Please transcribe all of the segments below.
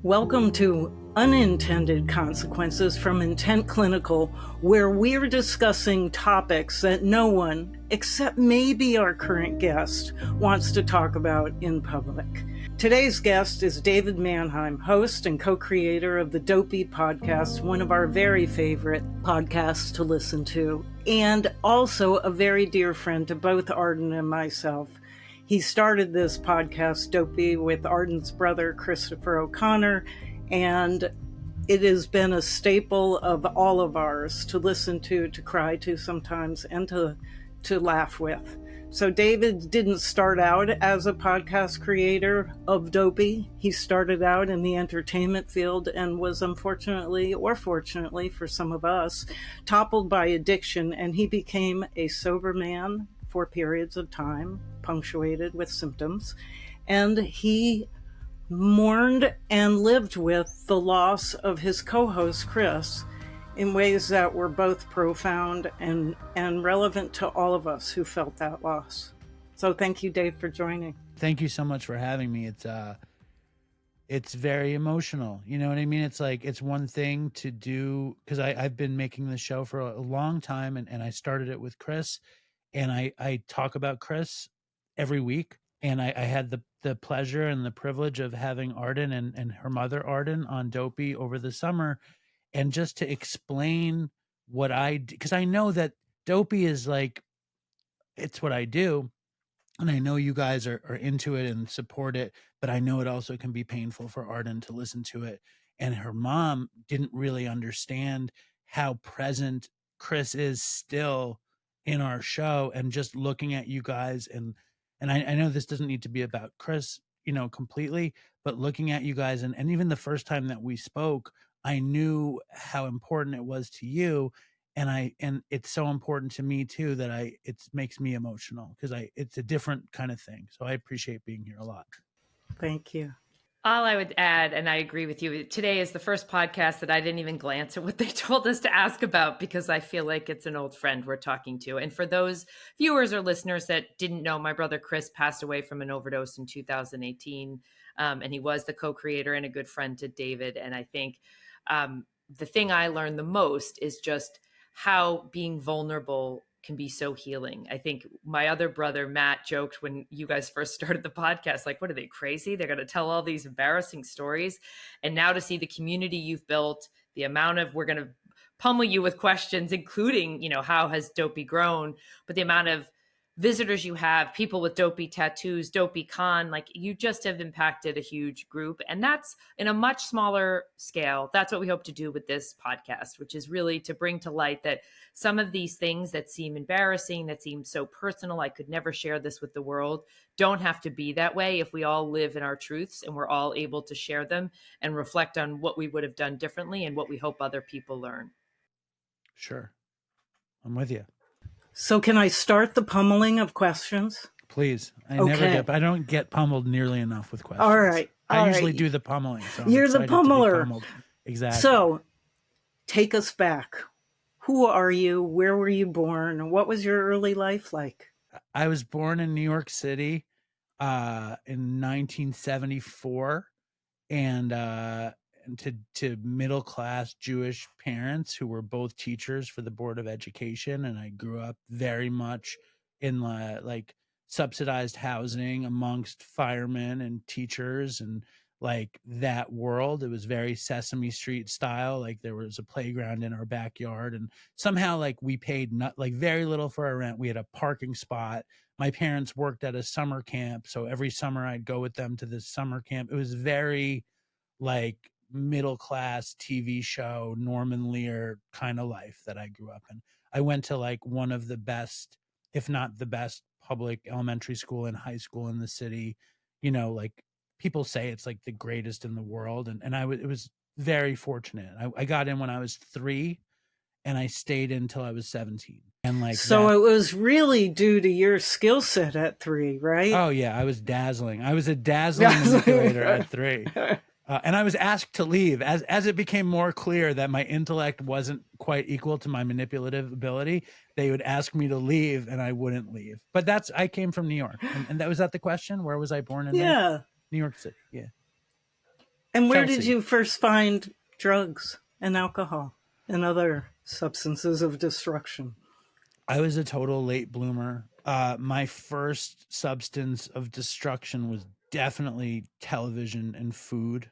Welcome to Unintended Consequences from Intent Clinical, where we're discussing topics that no one, except maybe our current guest, wants to talk about in public. Today's guest is David Manheim, host and co-creator of the Dopey podcast, one of our very favorite podcasts to listen to, and also a very dear friend to both Arden and myself. He started this podcast, Dopey, with Arden's brother, Christopher O'Connor, and it has been a staple of all of ours to listen to cry to sometimes, and to laugh with. So David didn't start out as a podcast creator of Dopey. He started out in the entertainment field and was unfortunately, or fortunately for some of us, toppled by addiction, and he became a sober man for periods of time, punctuated with symptoms, and he mourned and lived with the loss of his co-host Chris in ways that were both profound and relevant to all of us who felt that loss. So thank you, Dave, for joining. Thank you so much for having me. It's very emotional. You know what I mean? It's like, it's one thing to do, because I've been making the show for a long time, and I started it with Chris. And I talk about Chris every week. And I had the pleasure and the privilege of having Arden and her mother, Arden, on Dopey over the summer. And just to explain what I do, because I know that Dopey is like, it's what I do. And I know you guys are into it and support it, but I know it also can be painful for Arden to listen to it. And her mom didn't really understand how present Chris is still in our show, and just looking at you guys. And I know this doesn't need to be about Chris, completely, but looking at you guys, and even the first time that we spoke, I knew how important it was to you. And it's so important to me too, that it makes me emotional, because it's a different kind of thing. So I appreciate being here a lot. Thank you. All I would add, and I agree with you, today is the first podcast that I didn't even glance at what they told us to ask about, because I feel like it's an old friend we're talking to. And for those viewers or listeners that didn't know, my brother Chris passed away from an overdose in 2018. And he was the co-creator and a good friend to David. And I think the thing I learned the most is just how being vulnerable can be so healing. I think my other brother, Matt, joked when you guys first started the podcast, like, what are they, crazy? They're going to tell all these embarrassing stories. And now to see the community you've built, the amount of, we're going to pummel you with questions, including, how has Dopey grown, but the amount of visitors you have, people with Dopey tattoos, Dopey Con, like, you just have impacted a huge group. And that's in a much smaller scale. That's what we hope to do with this podcast, which is really to bring to light that some of these things that seem embarrassing, that seem so personal, I could never share this with the world, don't have to be that way if we all live in our truths and we're all able to share them and reflect on what we would have done differently and what we hope other people learn. Sure. I'm with you. So can I start the pummeling of questions? Please. I don't get pummeled nearly enough with questions. All right. I usually do the pummeling. So You're the pummeler. Exactly. So take us back. Who are you? Where were you born? What was your early life like? I was born in New York City in 1974, and to middle class Jewish parents who were both teachers for the Board of Education. And I grew up very much in like subsidized housing amongst firemen and teachers, and like that world. It was very Sesame Street style. Like there was a playground in our backyard, and somehow like we paid very little for our rent. We had a parking spot. My parents worked at a summer camp, so every summer I'd go with them to this summer camp. It was very like middle class TV show, Norman Lear kind of life that I grew up in. I went to like one of the best, if not the best, public elementary school and high school in the city. Like people say it's like the greatest in the world. And it was very fortunate. I got in when I was 3, and I stayed until I was 17. And like, so it was really due to your skill set at 3, right? Oh yeah. I was dazzling. I was a dazzling manipulator at 3. And I was asked to leave as it became more clear that my intellect wasn't quite equal to my manipulative ability. They would ask me to leave, and I wouldn't leave. But I came from New York, and that was that the question. Where was I born in? Yeah, New York City. Yeah. And where did Chelsea. you first find drugs and alcohol and other substances of destruction? I was a total late bloomer. My first substance of destruction was definitely television and food,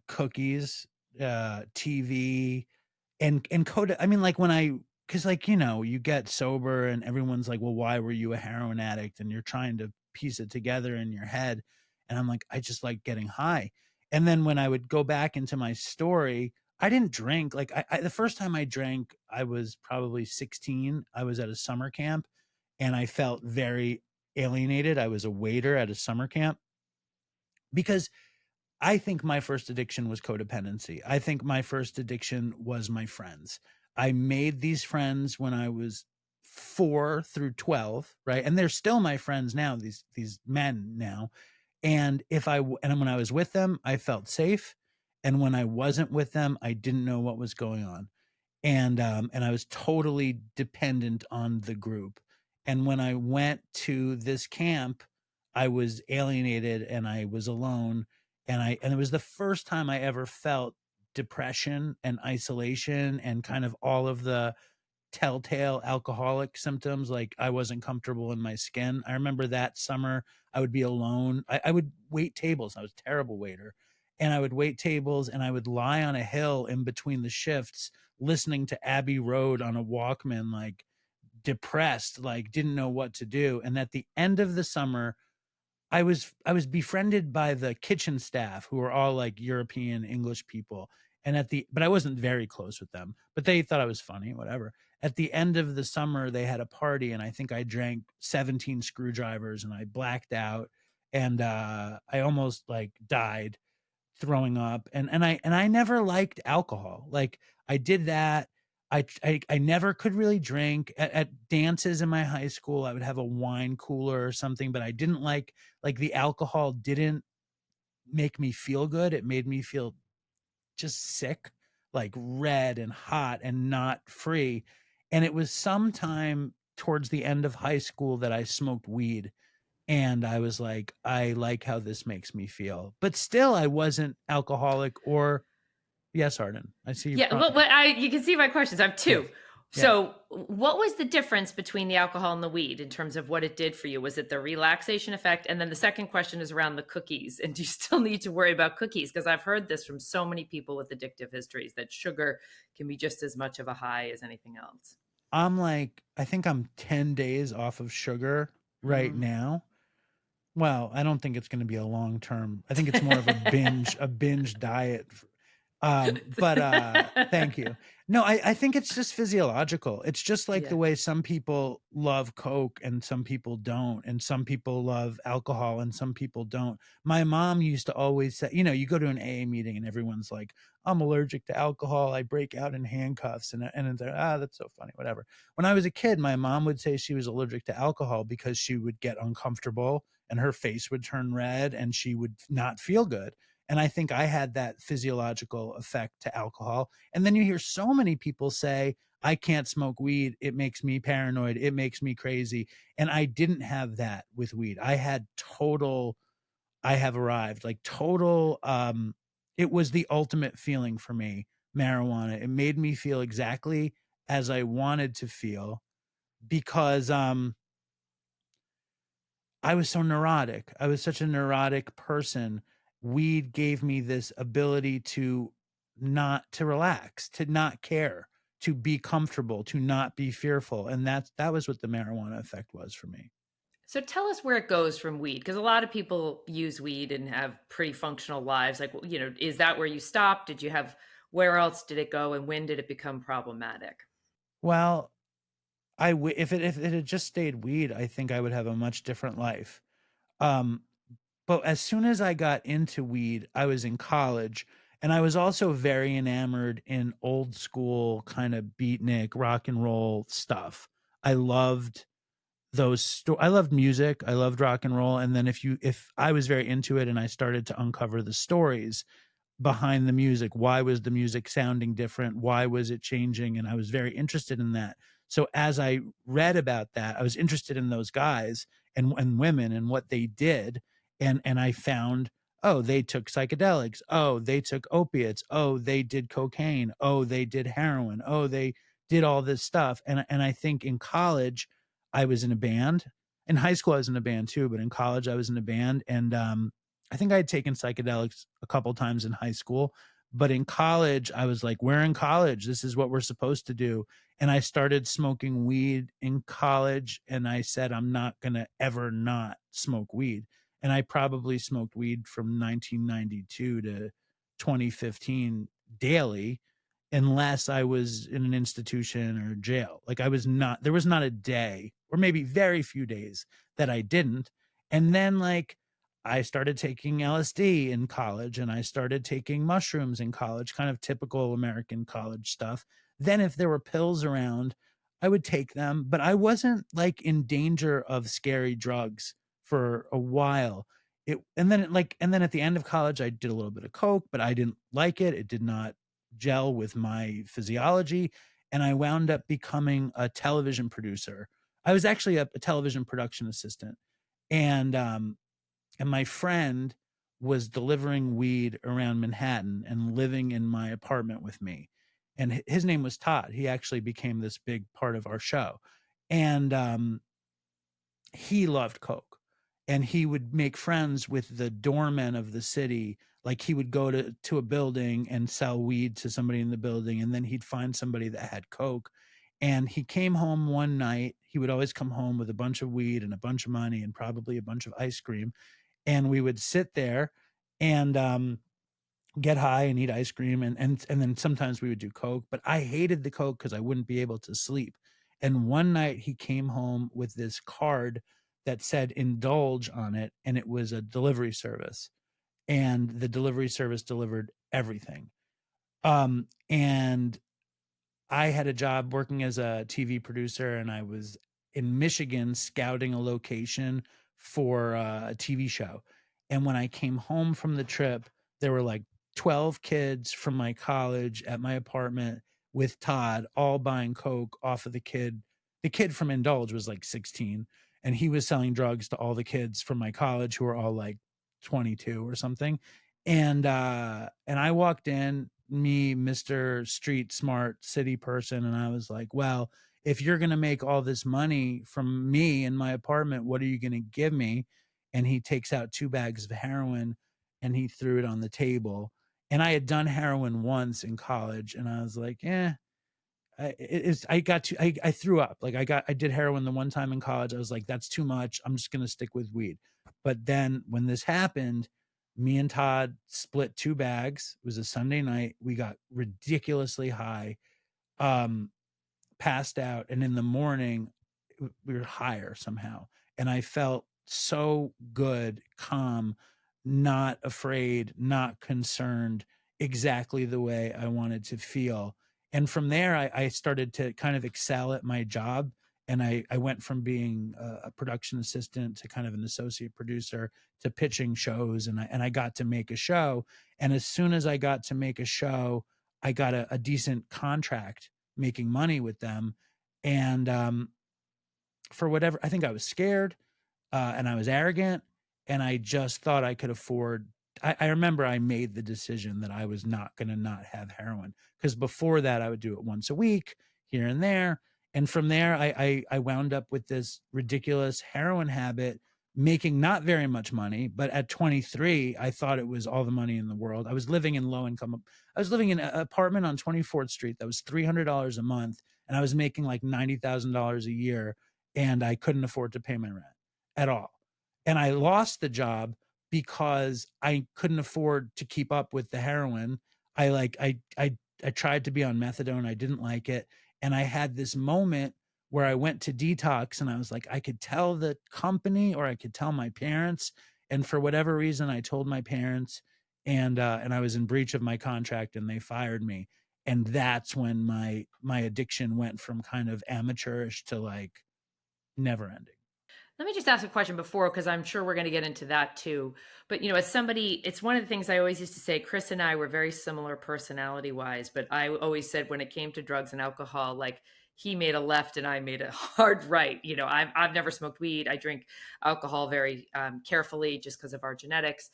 cookies, TV, and coda. I mean, like when because like you get sober and everyone's like, well, why were you a heroin addict? And you're trying to piece it together in your head, and I'm like, I just like getting high. And then when I would go back into my story, I didn't drink. Like the first time I drank, I was probably 16. I was at a summer camp, and I felt very alienated. I was a waiter at a summer camp because I think my first addiction was codependency. I think my first addiction was my friends. I made these friends when I was 4 through 12, right? And they're still my friends now, these men now. And when I was with them, I felt safe. And when I wasn't with them, I didn't know what was going on. And I was totally dependent on the group. And when I went to this camp, I was alienated and I was alone, and it was the first time I ever felt depression and isolation and kind of all of the telltale alcoholic symptoms. Like I wasn't comfortable in my skin. I remember that summer I would be alone. I would wait tables. I was a terrible waiter. And I would wait tables and I would lie on a hill in between the shifts listening to Abbey Road on a Walkman, like depressed, like didn't know what to do. And at the end of the summer, I was befriended by the kitchen staff who were all like European English people. But I wasn't very close with them, but they thought I was funny, whatever. At the end of the summer, they had a party and I think I drank 17 screwdrivers and I blacked out and I almost like died throwing up. And I never liked alcohol. Like I did that. I never could really drink at dances in my high school. I would have a wine cooler or something, but I didn't like the alcohol didn't make me feel good. It made me feel just sick, like red and hot and not free. And it was sometime towards the end of high school that I smoked weed. And I was like, I like how this makes me feel. But still, I wasn't alcoholic or, yes, Arden. I see you. Yeah, well, you can see my questions. I have two. Yes. So, what was the difference between the alcohol and the weed in terms of what it did for you? Was it the relaxation effect? And then the second question is around the cookies. And do you still need to worry about cookies? Because I've heard this from so many people with addictive histories that sugar can be just as much of a high as anything else. I think I'm 10 days off of sugar right now. Well, I don't think it's going to be a long term. I think it's more of a binge diet. But thank you. No, I think it's just physiological. It's just like the way some people love Coke and some people don't, and some people love alcohol and some people don't. My mom used to always say, you go to an AA meeting and everyone's like, I'm allergic to alcohol. I break out in handcuffs. And it's like, that's so funny, whatever. When I was a kid, my mom would say she was allergic to alcohol because she would get uncomfortable and her face would turn red and she would not feel good. And I think I had that physiological effect to alcohol. And then you hear so many people say, I can't smoke weed. It makes me paranoid. It makes me crazy. And I didn't have that with weed. I had total, I have arrived, like total, it was the ultimate feeling for me, marijuana. It made me feel exactly as I wanted to feel because I was so neurotic. I was such a neurotic person. Weed gave me this ability to not to relax, to not care, to be comfortable, to not be fearful. And that was what the marijuana effect was for me. So tell us where it goes from weed, because a lot of people use weed and have pretty functional lives. Like, is that where you stopped? Where else did it go, and when did it become problematic? Well, if it had just stayed weed, I think I would have a much different life. But as soon as I got into weed, I was in college, and I was also very enamored in old school kind of beatnik rock and roll stuff. I loved I loved music, I loved rock and roll, and then if I was very into it and I started to uncover the stories behind the music, why was the music sounding different, why was it changing, and I was very interested in that. So as I read about that, I was interested in those guys and women and what they did, and I found Oh, they took psychedelics. Oh, they took opiates. Oh, they did cocaine. Oh, they did heroin. Oh, they did all this stuff. And I think in college, I was in a band. In high school, I was in a band too, but in college, I was in a band. And I think I had taken psychedelics a couple times in high school. But in college, I was like, we're in college. This is what we're supposed to do. And I started smoking weed in college. And I said, I'm not going to ever not smoke weed. And I probably smoked weed from 1992 to 2015 daily, unless I was in an institution or jail. Like there was not a day, or maybe very few days, that I didn't. And then like I started taking LSD in college, and I started taking mushrooms in college, kind of typical American college stuff. Then if there were pills around, I would take them, but I wasn't like in danger of scary drugs for a while. And then at the end of college, I did a little bit of coke, but I didn't like it. It did not gel with my physiology, and I wound up becoming a television producer. I was actually a television production assistant, and my friend was delivering weed around Manhattan and living in my apartment with me. And his name was Todd. He actually became this big part of our show. And he loved coke, and he would make friends with the doorman of the city. Like he would go to a building and sell weed to somebody in the building, and then he'd find somebody that had coke. And he came home one night. He would always come home with a bunch of weed and a bunch of money and probably a bunch of ice cream. And we would sit there and get high and eat ice cream, and then sometimes we would do coke. But I hated the coke because I wouldn't be able to sleep. And one night he came home with this card that said indulge on it, and it was a delivery service, and the delivery service delivered everything. And I had a job working as a TV producer, and I was in Michigan scouting a location for a TV show. And when I came home from the trip, there were like 12 kids from my college at my apartment with Todd, all buying coke off of the kid. The kid from Indulge was like 16, and he was selling drugs to all the kids from my college who were all like 22 or something. And I walked in, me, Mr. Street Smart City person, and I was like, well, if you're going to make all this money from me in my apartment, what are you going to give me? And he takes out 2 bags of heroin, and he threw it on the table. And I had done heroin once in college, and I was like, I threw up. Like I did heroin the one time in college. I was like, that's too much. I'm just going to stick with weed. But then when this happened, me and Todd split 2 bags. It was a Sunday night. We got ridiculously high, passed out. And in the morning, we were higher somehow. And I felt so good, calm, not afraid, not concerned, exactly the way I wanted to feel. And from there, I started to kind of excel at my job. And I went from being a production assistant to kind of an associate producer to pitching shows. And I got to make a show. And as soon as I got to make a show, I got a decent contract making money with them. And for whatever, I think I was scared, and I was arrogant, and I just thought I could afford. I remember I made the decision that I was not going to not have heroin, because before that I would do it once a week here and there. And from there, I wound up with this ridiculous heroin habit, making not very much money. But at 23, I thought it was all the money in the world. I was living in low income. I was living in an apartment on 24th Street that was $300 a month, and I was making like $90,000 a year, and I couldn't afford to pay my rent at all. And I lost the job because I couldn't afford to keep up with the heroin. I tried to be on methadone. I didn't like it. And I had this moment where I went to detox, and I was like, I could tell the company or I could tell my parents. And for whatever reason, I told my parents, and I was in breach of my contract, and they fired me. And that's when my addiction went from kind of amateurish to like never ending. Let me just ask a question before, because I'm sure we're going to get into that too. But, as somebody, it's one of the things I always used to say. Chris and I were very similar personality wise, but I always said when it came to drugs and alcohol, like he made a left and I made a hard right. I've never smoked weed. I drink alcohol very carefully just because of our genetics.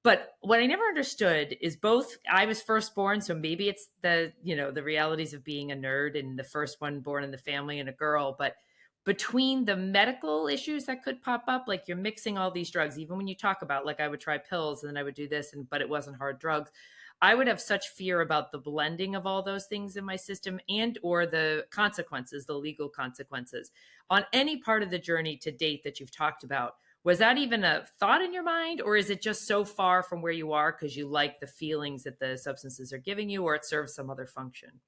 But what I never understood is both, I was firstborn, so maybe it's the, you know, the realities of being a nerd and the first one born in the family and a girl, but between the medical issues that could pop up, like you're mixing all these drugs, even when you talk about, like, I would try pills and then I would do this, and but it wasn't hard drugs. I would have such fear about the blending of all those things in my system, and or the consequences, the legal consequences on any part of the journey to date that you've talked about. Was that even a thought in your mind, or is it just so far from where you are because you like the feelings that the substances are giving you, or it serves some other function?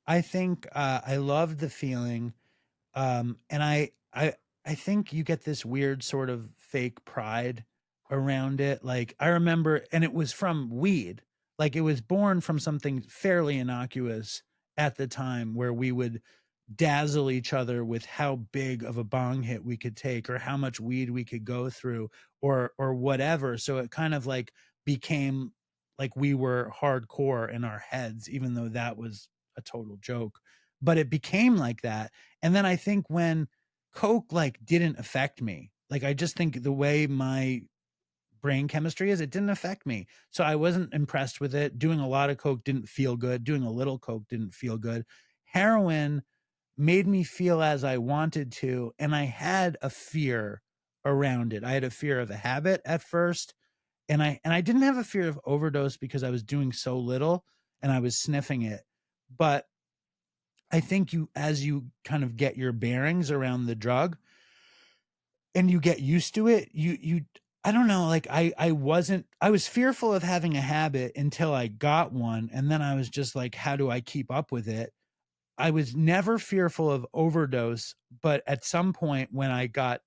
I think I loved the feeling, and I think you get this weird sort of fake pride around it. Like I remember, and it was from weed. Like it was born from something fairly innocuous at the time, where we would dazzle each other with how big of a bong hit we could take or how much weed we could go through or whatever. So it kind of like became like we were hardcore in our heads, even though that was a total joke. But it became like that. And then I think when Coke like didn't affect me, like I just think the way my brain chemistry is, it didn't affect me. So I wasn't impressed with it. Doing a lot of Coke didn't feel good. Doing a little Coke didn't feel good. Heroin made me feel as I wanted to. And I had a fear around it. I had a fear of a habit at first. And I didn't have a fear of overdose because I was doing so little and I was sniffing it. But I think as you kind of get your bearings around the drug and you get used to it, I don't know, like I was fearful of having a habit until I got one. And then I was just like, how do I keep up with it? I was never fearful of overdose, but at some point when I got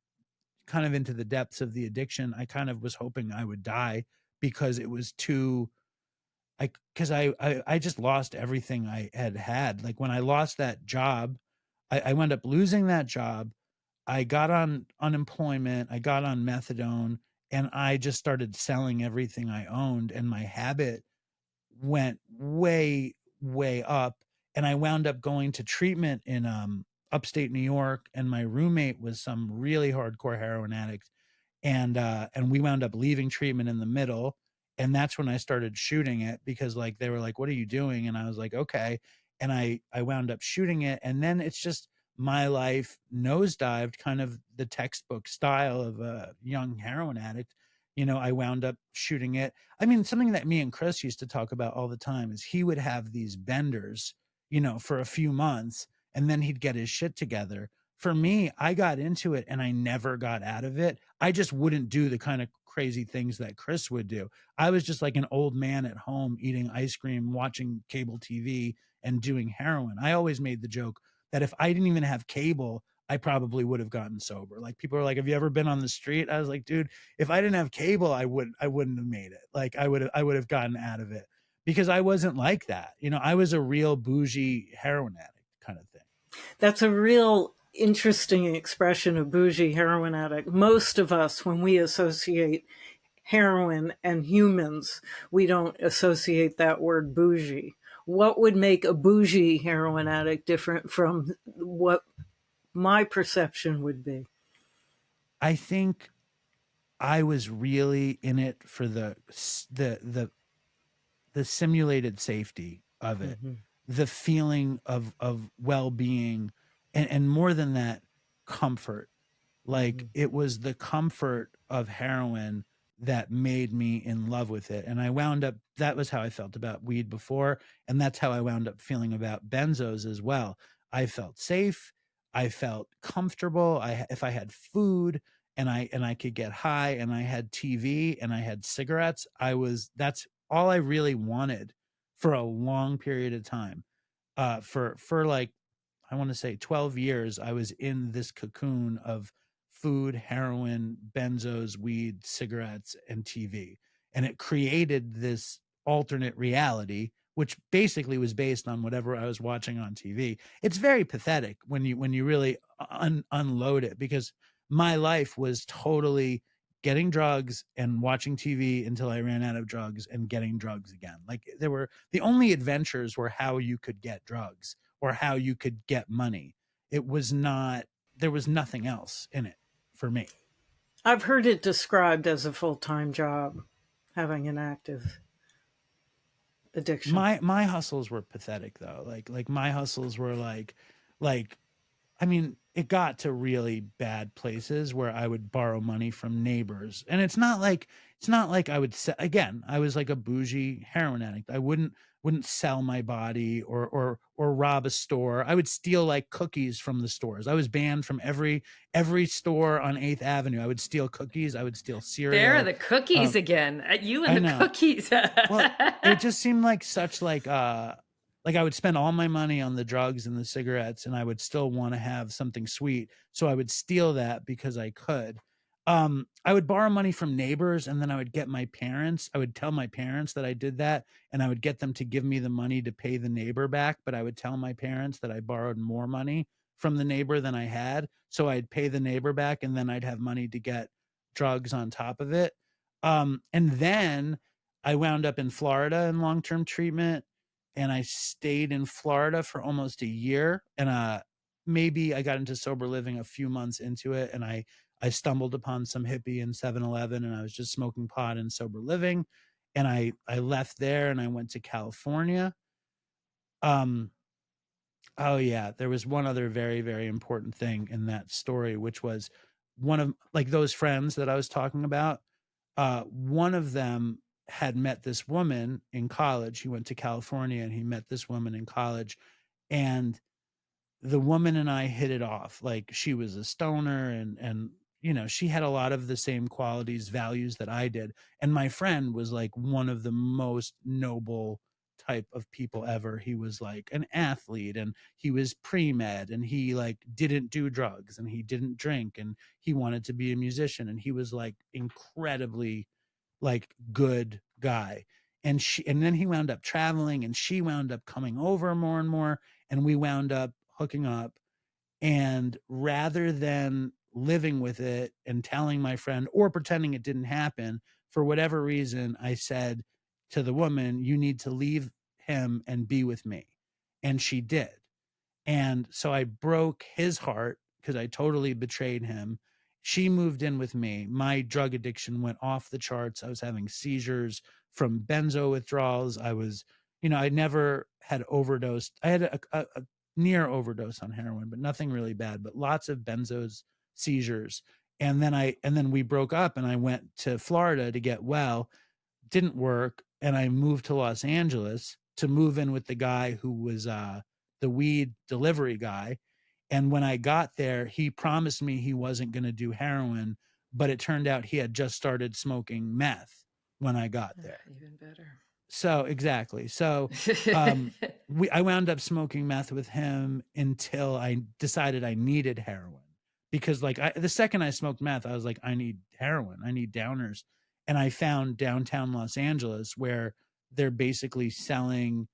kind of into the depths of the addiction, I kind of was hoping I would die because it was too because I just lost everything I had. Like when I lost that job, I wound up losing that job. I got on unemployment, I got on methadone, and I just started selling everything I owned, and my habit went way, way up. And I wound up going to treatment in upstate New York, and my roommate was some really hardcore heroin addict. And we wound up leaving treatment in the middle. And that's when I started shooting it because like they were like, what are you doing? And I was like, okay. And I wound up shooting it. And then it's just my life nosedived, kind of the textbook style of a young heroin addict. You know, I wound up shooting it. I mean, something that me and Chris used to talk about all the time is he would have these benders, you know, for a few months, and then he'd get his shit together. For me, I got into it and I never got out of it. I just wouldn't do the kind of crazy things that Chris would do. I was just like an old man at home eating ice cream, watching cable TV, and doing heroin. I always made the joke that if I didn't even have cable, I probably would have gotten sober. Like people are like, "Have you ever been on the street?" I was like, "Dude, if I didn't have cable, I wouldn't have made it. Like I would have gotten out of it because I wasn't like that. You know, I was a real bougie heroin addict kind of thing." That's a real interesting expression of bougie heroin addict. Most of us, when we associate heroin and humans, we don't associate that word bougie. What would make a bougie heroin addict different from what my perception would be? I think I was really in it for the the simulated safety of it, Mm-hmm. the feeling of well-being, and more than that, comfort. Mm-hmm. Like it was the comfort of heroin that made me in love with it. And I wound up, that was how I felt about weed before. And that's how I wound up feeling about benzos as well. I felt safe. I felt comfortable. If I had food and I could get high and I had TV and I had cigarettes, that's all I really wanted for a long period of time. For like, I want to say 12 years, I was in this cocoon of food, heroin, benzos, weed, cigarettes, and TV. And it created this alternate reality, which basically was based on whatever I was watching on TV. It's very pathetic when you really unload it, because my life was totally getting drugs and watching TV until I ran out of drugs and getting drugs again. Like the only adventures were how you could get drugs or how you could get money. It was not, there was nothing else in it for me. I've heard it described as a full time job. having an active addiction. My hustles were pathetic though. Like my hustles were like I mean, it got to really bad places where I would borrow money from neighbors. And it's not like I would again, I was like a bougie heroin addict. I wouldn't sell my body or rob a store. I would steal like cookies from the stores. I was banned from every store on 8th Avenue. I would steal cookies, I would steal There are cereal. the cookies again. You and I the know. cookies. Well, it just seemed like such like I would spend all my money on the drugs and the cigarettes and I would still want to have something sweet. So I would steal that because I could. I would borrow money from neighbors and then I would get my parents. I would tell my parents that I did that and I would get them to give me the money to pay the neighbor back. But I would tell my parents that I borrowed more money from the neighbor than I had. So I'd pay the neighbor back and then I'd have money to get drugs on top of it. And then I wound up in Florida in long-term treatment and I stayed in Florida for almost a year. And maybe I got into sober living a few months into it. And I stumbled upon some hippie in 7-Eleven and I was just smoking pot in sober living. And I left there and I went to California. Oh yeah, there was one other very, very important thing in that story, which was one of like those friends that I was talking about. One of them had met this woman in college. He went to California and he met this woman in college. And the woman and I hit it off. Like she was a stoner and you know, she had a lot of the same qualities, values that I did. And my friend was like one of the most noble type of people ever. He was like an athlete and he was pre-med and he like didn't do drugs and he didn't drink and he wanted to be a musician and he was like incredibly like good guy. And then he wound up traveling and she wound up coming over more and more and we wound up hooking up. And rather than living with it and telling my friend or pretending it didn't happen, for whatever reason, I said to the woman, you need to leave him and be with me. And she did. And so I broke his heart because I totally betrayed him. She moved in with me. My drug addiction went off the charts. I was having seizures from benzo withdrawals. I never had overdosed. I had a near overdose on heroin, but nothing really bad, but lots of benzos, seizures. And then we broke up and I went to Florida to get well. Didn't work. And I moved to Los Angeles to move in with the guy who was the weed delivery guy. And when I got there, he promised me he wasn't going to do heroin, but it turned out he had just started smoking meth when I got there. Even better. So exactly. So I wound up smoking meth with him until I decided I needed heroin because like the second I smoked meth, I was like, I need heroin. I need downers. And I found downtown Los Angeles where they're basically selling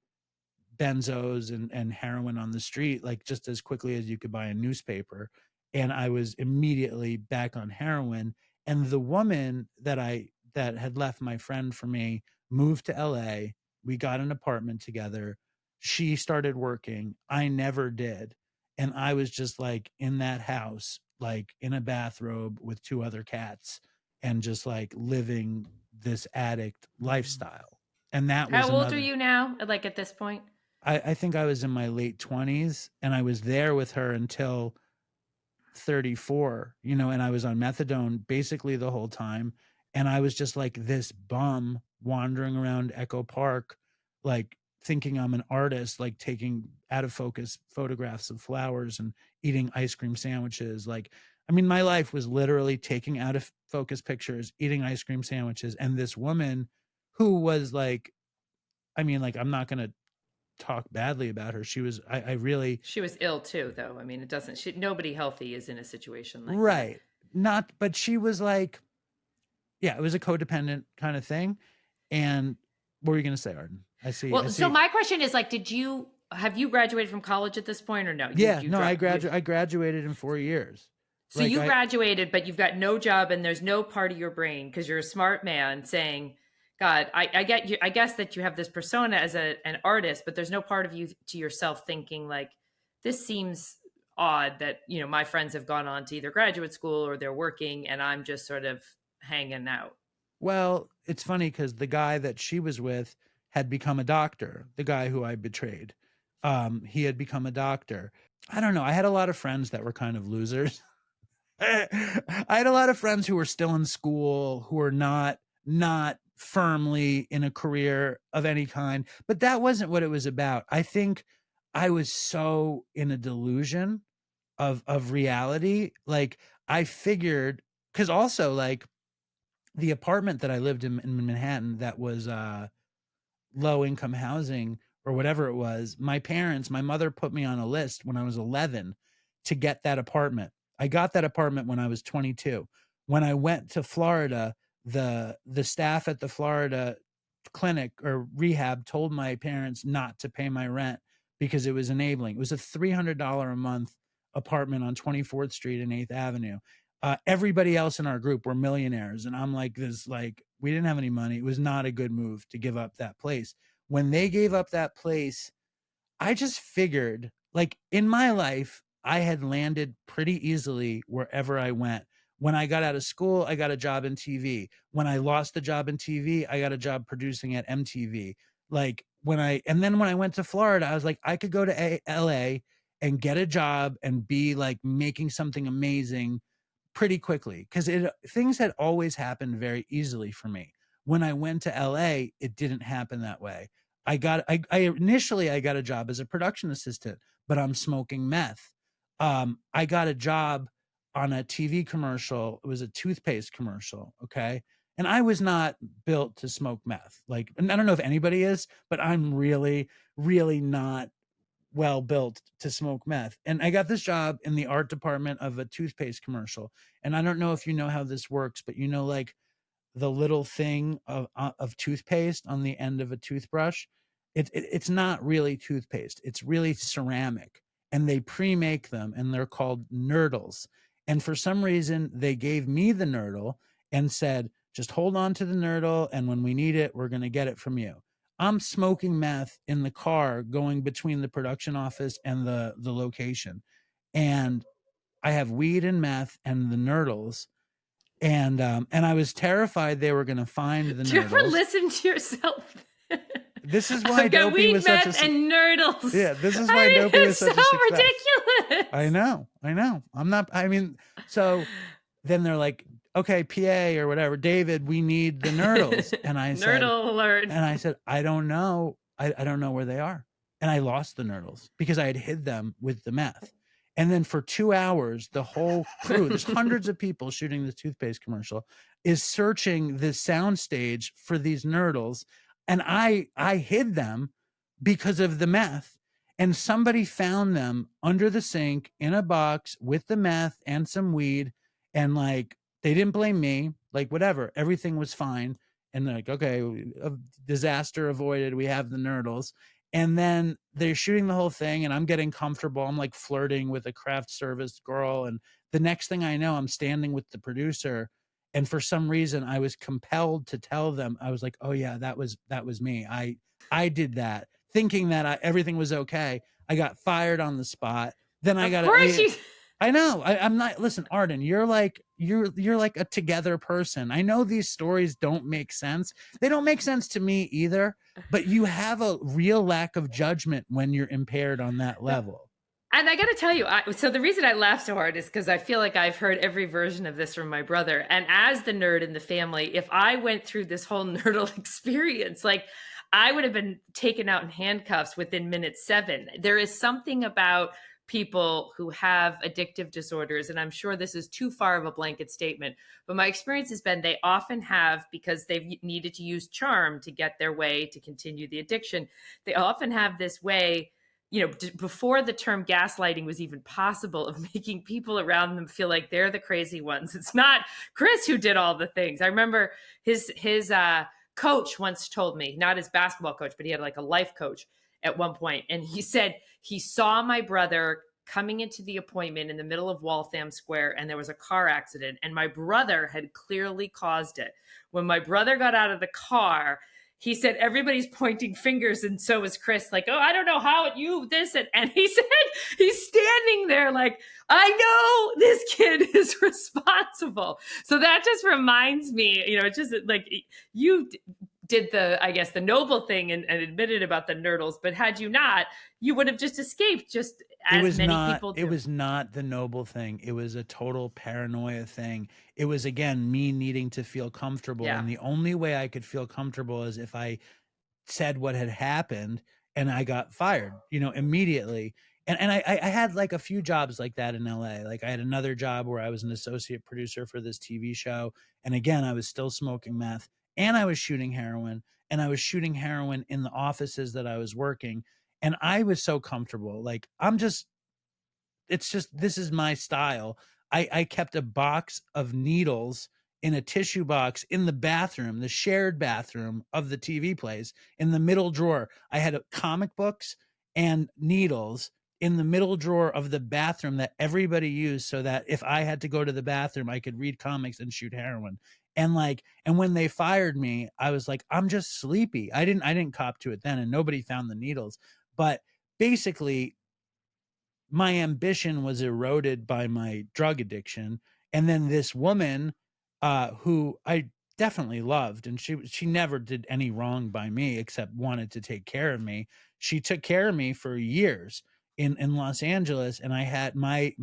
benzos and heroin on the street, like just as quickly as you could buy a newspaper. And I was immediately back on heroin. And the woman that had left my friend for me moved to LA. We got an apartment together. She started working. I never did. And I was just like in that house, like in a bathrobe with 2 other cats and just like living this addict lifestyle. And that was How old are you now? Like at this point? I think I was in my late 20s and I was there with her until 34, and I was on methadone basically the whole time. And I was just like this bum wandering around Echo Park, like thinking I'm an artist, like taking out of focus photographs of flowers and eating ice cream sandwiches. Like, I mean, my life was literally taking out of focus pictures, eating ice cream sandwiches. And this woman who was like, I mean, like, I'm not going to talk badly about her. She was, she was ill too, though. I mean, nobody healthy is in a situation like right. Not, but she was like, yeah, it was a codependent kind of thing. And what were you going to say, Arden? I see. So my question is like, have you graduated from college at this point or no? I graduated in 4 years. So like you graduated, but you've got no job and there's no part of your brain because you're a smart man saying, God, I get you. I guess that you have this persona as an artist, but there's no part of you to yourself thinking like, this seems odd that, my friends have gone on to either graduate school or they're working and I'm just sort of hanging out. Well, it's funny because the guy that she was with had become a doctor, the guy who I betrayed. He had become a doctor. I don't know. I had a lot of friends that were kind of losers. I had a lot of friends who were still in school, who were not firmly in a career of any kind, but that wasn't what it was about. I think I was so in a delusion of reality. Like I figured, because also like the apartment that I lived in Manhattan that was low income housing or whatever it was, my mother put me on a list when I was 11 to get that apartment. I got that apartment when I was 22. When I went to Florida, the staff at the Florida clinic or rehab told my parents not to pay my rent because it was enabling. It was a $300 a month apartment on 24th Street and 8th Avenue. Everybody else in our group were millionaires. And I'm like, we didn't have any money. It was not a good move to give up that place. When they gave up that place, I just figured, like in my life, I had landed pretty easily wherever I went. When I got out of school, I got a job in TV. When I lost the job in TV, I got a job producing at MTV. And then when I went to Florida, I was like, I could go to LA and get a job and be like making something amazing pretty quickly, because things had always happened very easily for me. When I went to LA, it didn't happen that way. I initially I got a job as a production assistant, but I'm smoking meth. I got a job on a TV commercial. It was a toothpaste commercial. Okay. And I was not built to smoke meth. Like, and I don't know if anybody is, but I'm really, really not well built to smoke meth. And I got this job in the art department of a toothpaste commercial. And I don't know if you know how this works, but you know, like the little thing of toothpaste on the end of a toothbrush, it's not really toothpaste. It's really ceramic, and they pre-make them, and they're called nurdles. And for some reason, they gave me the nurdle and said, just hold on to the nurdle, and when we need it, we're going to get it from you. I'm smoking meth in the car going between the production office and the location. And I have weed and meth and the nurdles. And I was terrified they were going to find the Do you ever nurdles. listen to yourself? This is why I've got Dopey weed, was such meth, a and nurdles. yeah. This is why Dopey was it's such so a success. ridiculous. I know. I'm not. I mean, so then they're like, okay, PA or whatever, David, we need the nurdles. And I said, Nurdle alert. I don't know. I don't know where they are. And I lost the nurdles because I had hid them with the meth. And then for 2 hours, the whole crew, there's hundreds of people shooting this toothpaste commercial, is searching the sound stage for these nurdles. And I hid them because of the meth. And somebody found them under the sink in a box with the meth and some weed. And like, they didn't blame me, like whatever, everything was fine. And they're like, okay, a disaster avoided. We have the nurdles. And then they're shooting the whole thing, and I'm getting comfortable. I'm like flirting with a craft service girl. And the next thing I know, I'm standing with the producer. And for some reason, I was compelled to tell them, I was like, oh yeah, that was me. I did that thinking that everything was okay. I got fired on the spot. Then I got I know. I'm not. Listen, Arden, you're like a together person. I know these stories don't make sense. They don't make sense to me either. But you have a real lack of judgment when you're impaired on that level. And I got to tell you, so the reason I laugh so hard is because I feel like I've heard every version of this from my brother. And as the nerd in the family, if I went through this whole nerdle experience, like I would have been taken out in handcuffs within minute 7. There is something about people who have addictive disorders, and I'm sure this is too far of a blanket statement, but my experience has been they often have, because they've needed to use charm to get their way to continue the addiction, they often have this way, before the term gaslighting was even possible, of making people around them feel like they're the crazy ones. It's not Chris who did all the things. I remember his coach once told me, not his basketball coach, but he had like a life coach at one point. And he said he saw my brother coming into the appointment in the middle of Waltham Square, and there was a car accident, and my brother had clearly caused it. When my brother got out of the car, he said, everybody's pointing fingers. And so was Chris, like, oh, I don't know how you this. And he said, he's standing there like, I know this kid is responsible. So that just reminds me, it's just like you did I guess the noble thing and admitted about the nurdles, but had you not, you would have just escaped, just as many people do. It was not the noble thing. It was a total paranoia thing. It was, again, me needing to feel comfortable. Yeah. And the only way I could feel comfortable is if I said what had happened and I got fired, immediately. And I had like a few jobs like that in LA. Like I had another job where I was an associate producer for this TV show. And again, I was still smoking meth and I was shooting heroin, and I was shooting heroin in the offices that I was working. And I was so comfortable. Like this is my style. I kept a box of needles in a tissue box in the bathroom, the shared bathroom of the TV place, in the middle drawer. I had comic books and needles in the middle drawer of the bathroom that everybody used, so that if I had to go to the bathroom, I could read comics and shoot heroin. And when they fired me, I was like, I'm just sleepy. I didn't cop to it then, and nobody found the needles. But basically, my ambition was eroded by my drug addiction. And then this woman, who I definitely loved, and she never did any wrong by me except wanted to take care of me. She took care of me for years in Los Angeles, and I had my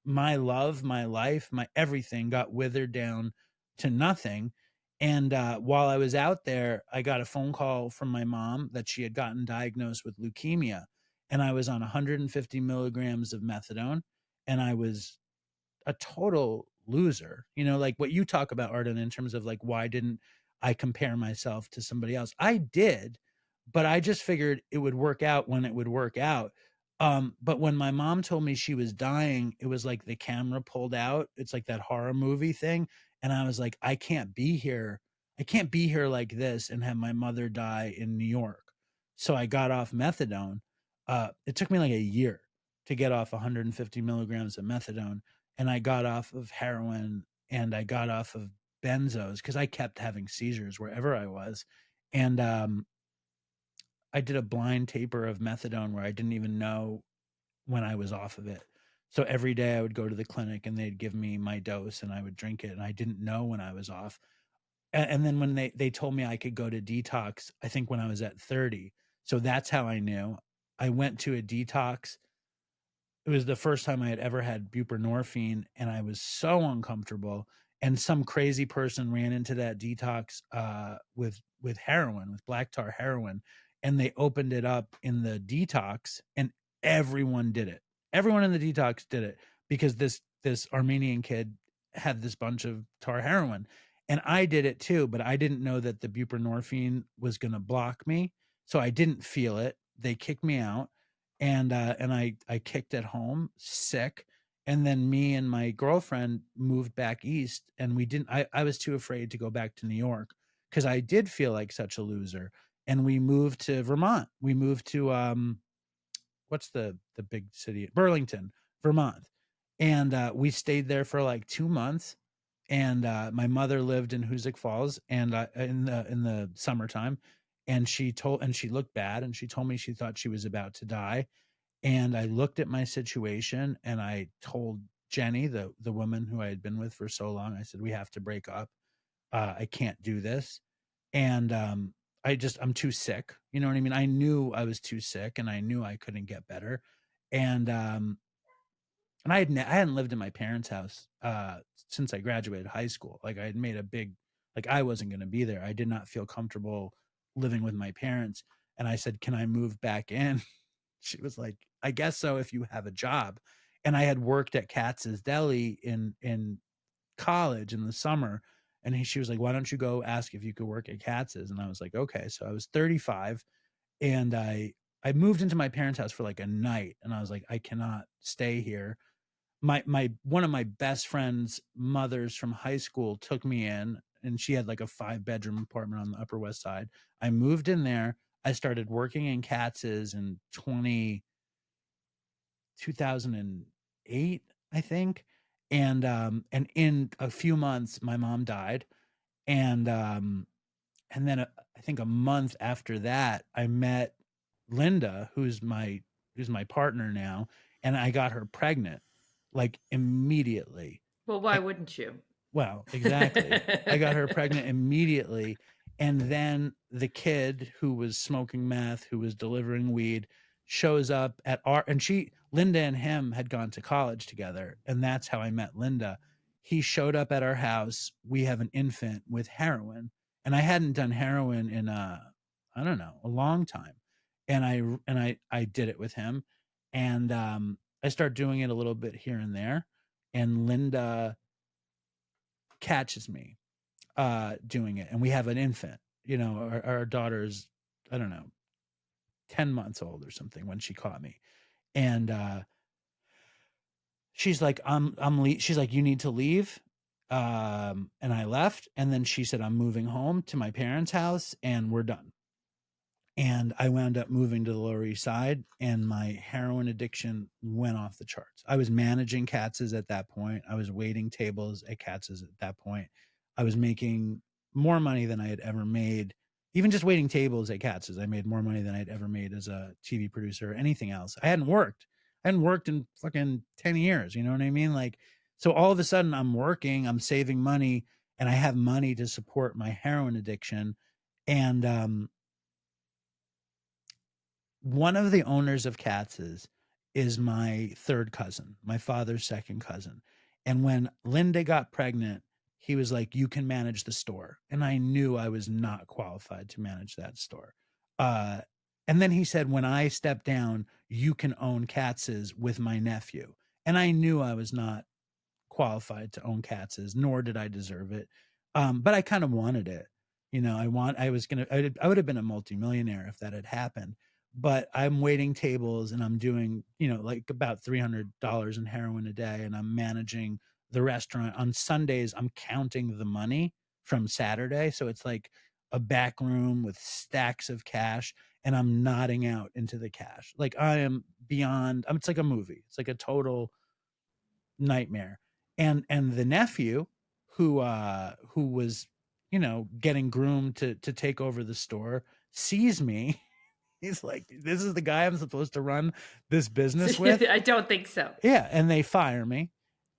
love, my life, my everything got withered down to nothing. And while I was out there, I got a phone call from my mom that she had gotten diagnosed with leukemia. And I was on 150 milligrams of methadone. And I was a total loser. Like what you talk about, Arden, in terms of like, why didn't I compare myself to somebody else? I did, but I just figured it would work out when it would work out. But when my mom told me she was dying, it was like the camera pulled out. It's like that horror movie thing. And I was like, I can't be here. I can't be here like this and have my mother die in New York. So I got off methadone. It took me like a year to get off 150 milligrams of methadone. And I got off of heroin, and I got off of benzos because I kept having seizures wherever I was. And I did a blind taper of methadone where I didn't even know when I was off of it. So every day I would go to the clinic and they'd give me my dose and I would drink it, and I didn't know when I was off. And then when they told me I could go to detox, I think when I was at 30. So that's how I knew. I went to a detox. It was the first time I had ever had buprenorphine, and I was so uncomfortable. And some crazy person ran into that detox with heroin, with black tar heroin, and they opened it up in the detox, and everyone did it. Everyone in the detox did it because this Armenian kid had this bunch of tar heroin, and I did it too. But I didn't know that the buprenorphine was going to block me, so I didn't feel it. They kicked me out, and I kicked at home sick. And then me and my girlfriend moved back east, and I was too afraid to go back to New York because I did feel like such a loser. And we moved to Vermont. We moved to what's the big city? Burlington, Vermont. And we stayed there for like 2 months. And my mother lived in Hoosick Falls, and in the summertime. And she looked bad, and she told me she thought she was about to die. And I looked at my situation, and I told Jenny, the woman who I had been with for so long, I said, we have to break up. I can't do this. And I'm too sick. You know what I mean? I knew I was too sick, and I knew I couldn't get better. And I hadn't lived in my parents' house since I graduated high school. Like I had made a big, like I wasn't going to be there. I did not feel comfortable living with my parents. And I said, can I move back in? She was like, I guess so, if you have a job. And I had worked at Katz's Deli in college in the summer. And she was like, why don't you go ask if you could work at Katz's? And I was like, okay. So I was 35, and I moved into my parents' house for like a night, and I was like, I cannot stay here. My one of my best friend's mothers from high school took me in, and she had like a 5-bedroom apartment on the Upper West Side. I moved in there. I started working in Katz's in 2008, I think. And in a few months, my mom died. And And then I think a month after that, I met Linda, who's my partner now, and I got her pregnant like immediately. Well, why wouldn't you? Well, exactly. I got her pregnant immediately. And then the kid who was smoking meth, who was delivering weed, shows up at Linda and him had gone to college together. And that's how I met Linda. He showed up at our house. We have an infant with heroin. And I hadn't done heroin in I don't know, a long time. And I did it with him. And I started doing it a little bit here and there. And Linda catches me doing it, and we have an infant. Our daughter's, I don't know, 10 months old or something when she caught me. And she's like, she's like, you need to leave. And I left, and then she said, I'm moving home to my parents' house and we're done. And I wound up moving to the Lower East Side, and my heroin addiction went off the charts. I was managing Katz's at that point. I was waiting tables at Katz's at that point. I was making more money than I had ever made. Even just waiting tables at Katz's, I made more money than I'd ever made as a TV producer or anything else. I hadn't worked in fucking 10 years. You know what I mean? Like, so all of a sudden I'm working, I'm saving money, and I have money to support my heroin addiction. And, one of the owners of Katz's is my third cousin, my father's second cousin. And when Linda got pregnant, he was like, you can manage the store. And I knew I was not qualified to manage that store. And then he said, when I step down, you can own Katz's with my nephew. And I knew I was not qualified to own Katz's, nor did I deserve it. But I kind of wanted it. I would have been a multimillionaire if that had happened. But I'm waiting tables and I'm doing, like about $300 in heroin a day, and I'm managing the restaurant. On Sundays, I'm counting the money from Saturday. So it's like a back room with stacks of cash, and I'm nodding out into the cash. Like I am beyond, it's like a movie. It's like a total nightmare. And the nephew who was, getting groomed to take over the store, sees me. He's like, this is the guy I'm supposed to run this business with? I don't think so. Yeah. And they fire me.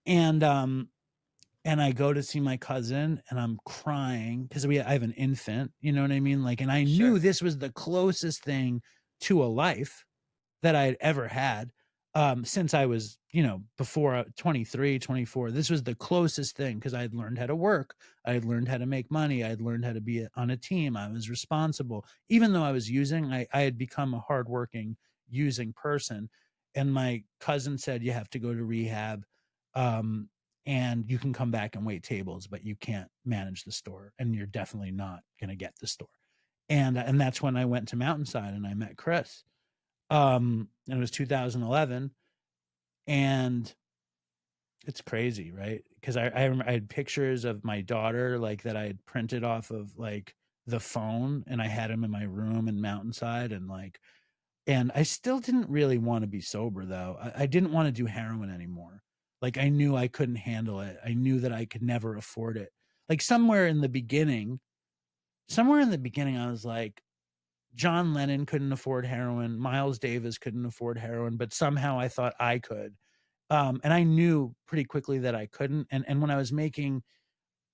And I go to see my cousin, and I'm crying because I have an infant, you know what I mean? Like, and I knew this was the closest thing to a life that I had ever had since I was, before 23, 24. This was the closest thing because I had learned how to work. I had learned how to make money. I had learned how to be on a team. I was responsible. Even though I was using, I had become a hardworking using person. And my cousin said, you have to go to rehab, and you can come back and wait tables, but you can't manage the store, and you're definitely not going to get the store. And that's when I went to Mountainside and I met Chris. And it was 2011, and it's crazy, right? Because I remember I had pictures of my daughter, like, that I had printed off of like the phone, and I had them in my room in Mountainside, and I still didn't really want to be sober, though. I didn't want to do heroin anymore. Like, I knew I couldn't handle it. I knew that I could never afford it. Like, somewhere in the beginning, I was like, John Lennon couldn't afford heroin. Miles Davis couldn't afford heroin, but somehow I thought I could. And I knew pretty quickly that I couldn't. And when I was making,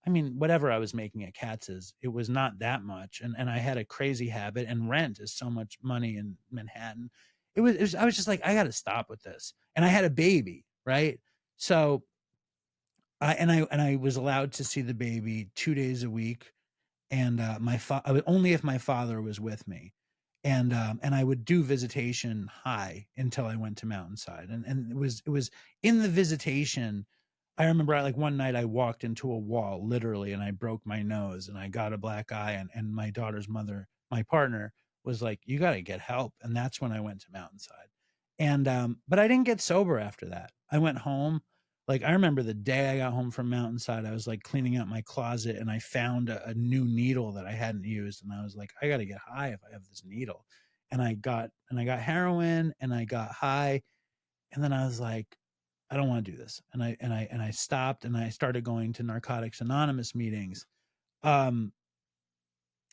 whatever I was making at Katz's, it was not that much. And I had a crazy habit, and rent is so much money in Manhattan. I was just like, I got to stop with this. And I had a baby, right? So I was allowed to see the baby 2 days a week. And only if my father was with me, and I would do visitation high until I went to Mountainside, and it was in the visitation. I remember, like, one night I walked into a wall literally, and I broke my nose, and I got a black eye, and my daughter's mother, my partner, was like, you got to get help. And that's when I went to Mountainside. And but I didn't get sober after that. I went home. Like, I remember the day I got home from Mountainside, I was like cleaning out my closet, and I found a new needle that I hadn't used. And I was like, I got to get high if I have this needle. And I got heroin, and I got high. And then I was like, I don't want to do this. And I stopped, and I started going to Narcotics Anonymous meetings.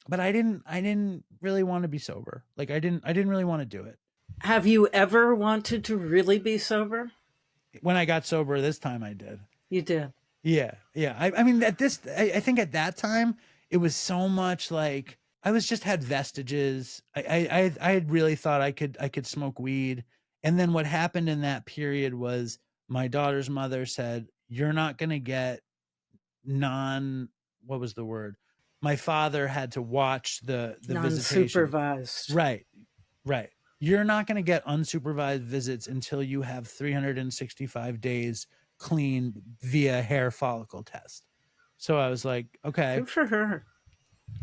but I didn't really want to be sober. Like I didn't really want to do it. Have you ever wanted to really be sober? When I got sober this time, I did. You did. Yeah. Yeah. I mean, I think at that time, it was so much like I was just had vestiges. I had really thought I could smoke weed. And then what happened in that period was my daughter's mother said, "You're not going to get what was the word? My father had to watch the visitation." Non-supervised. Right. Right. You're not going to get unsupervised visits until you have 365 days clean via hair follicle test. So I was like, okay. Good for her.